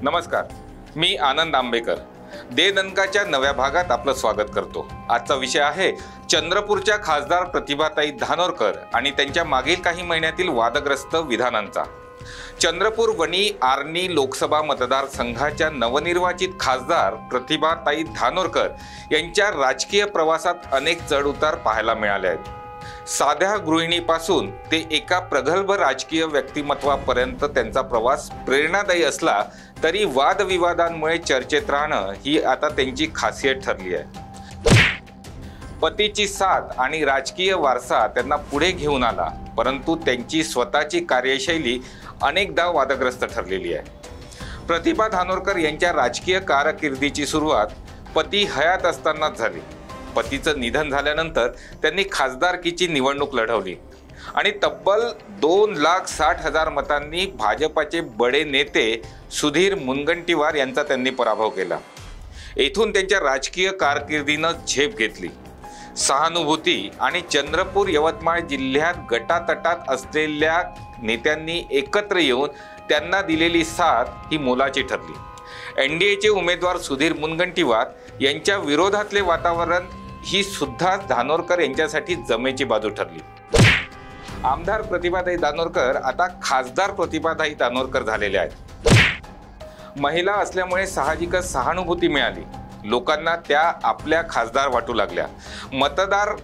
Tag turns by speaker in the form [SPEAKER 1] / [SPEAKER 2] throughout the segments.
[SPEAKER 1] नमस्कार, मी आनंद आंबेकर दे दणकाच्या नव्या भागात आपलं स्वागत करतो। आजचा विषय आहे चंद्रपूरच्या खासदार प्रतिभाताई धानोरकर आणि त्यांच्या मागील काही महिन्यातील वादग्रस्त विधानांचा। चंद्रपूर वणी आर्णी लोकसभा मतदारसंघाच्या नवनिर्वाचित खासदार प्रतिभाताई धानोरकर यांच्या राजकीय प्रवासात अनेक चढउतार पाहायला मिळाले आहेत। साध्या गृहिणीपासून ते एका प्रगल्भ राजकीय व्यक्तिमत्वापर्यंत त्यांचा प्रवास प्रेरणादायी असला तरी वादविवादांमुळे चर्चेत राहणं ही आता त्यांची खासियत ठरली आहे। पतीची साथ आणि राजकीय वारसा त्यांना पुढे घेऊन आला, परंतु त्यांची स्वतःची कार्यशैली अनेकदा वादग्रस्त ठरलेली आहे। प्रतिभा धानोरकर यांच्या राजकीय कारकिर्दीची सुरुवात पती हयात असतानाच झाली। पतीचं निधन झाल्यानंतर त्यांनी खासदारकीची निवडणूक लढवली आणि तब्बल 2,60,000 मतांनी भाजपाचे बडे नेते सुधीर मुनगंटीवार यांचा त्यांनी पराभव केला। येथून त्यांच्या राजकीय कारकिर्दीनं झेप घेतली। सहानुभूती आणि चंद्रपूर यवतमाळ जिल्ह्यात गटातटात असलेल्या नेत्यांनी एकत्र येऊन त्यांना दिलेली साथ ही मोलाची ठरली। एनडीएचे उमेदवार सुधीर मुनगंटीवार यांच्या विरोधातले वातावरण ही सुद्धा धानोरकर यांच्यासाठी जमेची बाजू ठरली। आमदार प्रतिभाताई धानोरकर आता खासदार प्रतिभाताई धानोरकर झालेल्या आहेत। महिला असल्यामुळे साहजिकच सहानुभूती मिळाली। लोकांना त्या आपल्या खासदार वाटू लागल्या। मतदार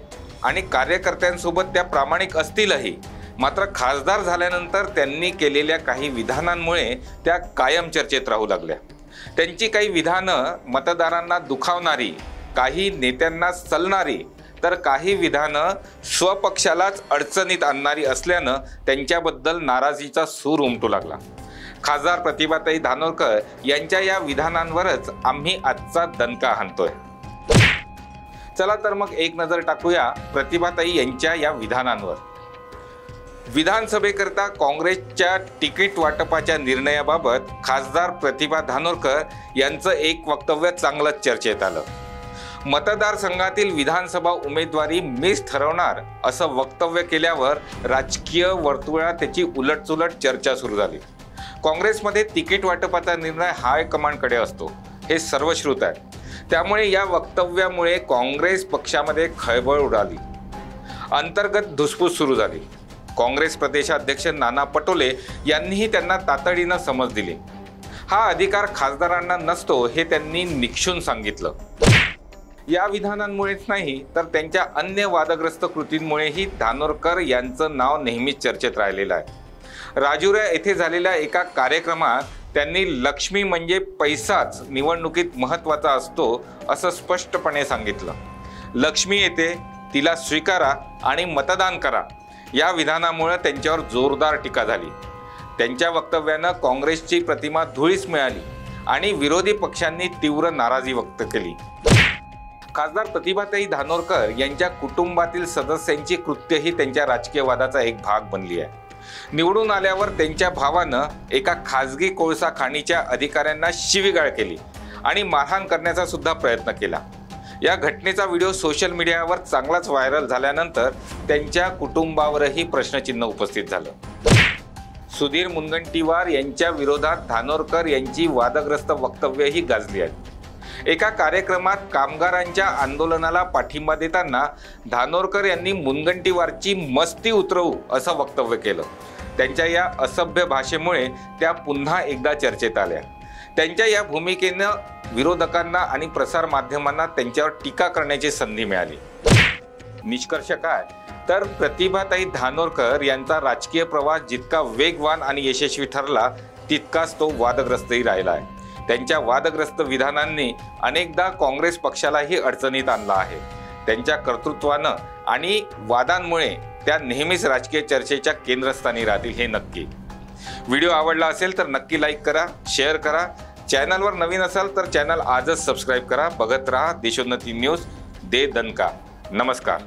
[SPEAKER 1] आणि कार्यकर्त्यांसोबत त्या प्रामाणिक असतीलही, मात्र खासदार झाल्यानंतर त्यांनी केलेल्या काही विधानांमुळे त्या कायम चर्चेत राहू लागल्या। त्यांची काही विधानं मतदारांना दुखावणारी, काही नेत्यांना सलणारी, तर काही विधानं स्वपक्षालाच अडचणीत आणणारी असल्यानं त्यांच्याबद्दल नाराजीचा सूर उमटू लागला। खासदार प्रतिभाताई धानोरकर यांच्या या विधानांवरच आम्ही आजचा दणका हाणतोय। चला तर मग एक नजर टाकूया प्रतिभाताई यांच्या या विधानांवर। विधानसभेकरता काँग्रेसच्या तिकीट वाटपाच्या निर्णयाबाबत खासदार प्रतिभा धानोरकर यांचं एक वक्तव्य चांगलंच चर्चेत आलं। मतदारसंघातील विधानसभा उमेदवारी मीच ठरवणार असं वक्तव्य केल्यावर राजकीय वर्तुळात त्याची उलटसुलट चर्चा सुरू झाली। काँग्रेसमध्ये तिकीट वाटपाचा निर्णय हायकमांडकडे असतो हे सर्वश्रुत आहे। त्यामुळे या वक्तव्यामुळे काँग्रेस पक्षामध्ये खळबळ उडाली, अंतर्गत धुसफूस सुरू झाली। काँग्रेस प्रदेशाध्यक्ष नाना पटोले यांनीही त्यांना तातडीनं समज दिली। हा अधिकार खासदारांना नसतो हे त्यांनी निक्षून सांगितलं। या विधानांमुळेच नाही तर त्यांच्या अन्य वादग्रस्त कृतींमुळेही धानोरकर यांचं नाव नेहमीच चर्चेत राहिलेलं आहे। राजुरा येथे झालेल्या एका कार्यक्रमात त्यांनी लक्ष्मी म्हणजे पैसाच निवडणुकीत महत्त्वाचा असतो असं स्पष्टपणे सांगितलं। लक्ष्मी येते, तिला स्वीकारा आणि मतदान करा, या विधानामुळे त्यांच्यावर जोरदार टीका झाली। त्यांच्या वक्तव्यानं काँग्रेसची प्रतिमा धुळीस मिळाली आणि विरोधी पक्षांनी तीव्र नाराजी व्यक्त केली। खासदार प्रतिभाताई धानोरकर यांच्या कुटुंबातील सदस्यांची कृत्यही त्यांच्या राजकीय वादाचा एक भाग बनली आहे। निवडून आल्यावर त्यांच्या भावानं एका खासगी कोळसा खाणीच्या अधिकाऱ्यांना शिवीगाळ केली आणि मारहाण करण्याचा सुद्धा प्रयत्न केला। या घटनेचा व्हिडिओ सोशल मीडियावर चांगलाच व्हायरल झाल्यानंतर त्यांच्या कुटुंबावरही प्रश्नचिन्ह उपस्थित झालं। सुधीर मुनगंटीवार यांच्या विरोधात धानोरकर यांची वादग्रस्त वक्तव्यही गाजली आहेत। एका कार्यक्रमात कामगारांच्या आंदोलनाला पाठिंबा देताना धानोरकर यांनी मुनगंटीवारची मस्ती उतरवू असं वक्तव्य केलं। त्यांच्या या असभ्य भाषेमुळे त्या पुन्हा एकदा चर्चेत आल्या। त्यांच्या या भूमिकेनं विरोधकांना आणि प्रसार माध्यमांना त्यांच्यावर टीका करण्याची संधी मिळाली। निष्कर्ष काय तर प्रतिभाताई धानोरकर यांचा राजकीय प्रवास जितका वेगवान आणि यशस्वी ठरला तितकाच तो वादग्रस्तही राहिला आहे। त्यांच्या वादग्रस्त विधानांनी अनेकदा काँग्रेस पक्षालाही अडचणीत आणला आहे। त्यांच्या कर्तृत्वानं आणि वादांमुळे त्या नेहमीच राजकीय चर्चेच्या केंद्रस्थानी राहतील हे नक्की। व्हिडिओ आवडला असेल तर नक्की लाईक करा, शेअर करा। चॅनलवर नवीन असाल तर चॅनल आजच सबस्क्राईब करा। बघत राहा देशोन्नती न्यूज दे दणका। नमस्कार।